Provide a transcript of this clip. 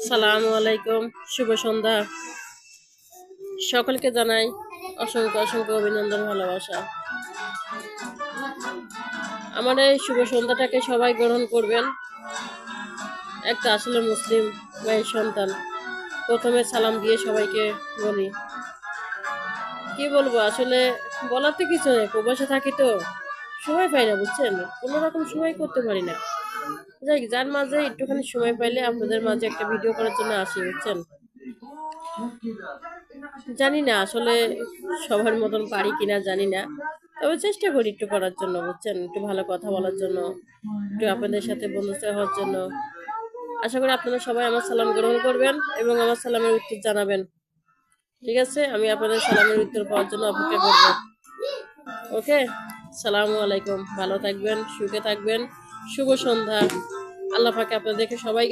সালামু আলাইকুম, শুভ সন্ধ্যা। সকলকে জানাই অসংখ্য অসংখ্য অভিনন্দন, ভালোবাসা। আমার এই শুভ সন্ধ্যাটাকে সবাই গ্রহণ করবেন। একটা আসলে মুসলিম মায়ের সন্তান, প্রথমে সালাম দিয়ে সবাইকে বলি, কি বলবো আসলে বলার তো কিছু নেই, প্রবাসে থাকি তো সময় পাই না, বুঝছেন, কোনো রকম সময় করতে পারি না। যাই যার মাঝে একটুখানি সময় পাইলে আপনাদের মাঝে একটা ভিডিও করার জন্য আসি, বুঝছেন। জানি না আসলে সবার মতন পারি কিনা জানি না, তবে চেষ্টা করি একটু করার জন্য, বুঝছেন, একটু ভালো কথা বলার জন্য, একটু আপনাদের সাথে বন্ধুত্ব হওয়ার জন্য। আশা করি আপনারা সবাই আমার সালাম গ্রহণ করবেন এবং আমার সালামের উত্তর জানাবেন। ঠিক আছে, আমি আপনাদের সালামের উত্তর পাওয়ার জন্য অপেক্ষা করব। ওকে, সালামু আলাইকুম, ভালো থাকবেন, সুখে থাকবেন, শুভ সন্ধ্যা। আল্লাহ পাকে আপনাদেরকে সবাইকে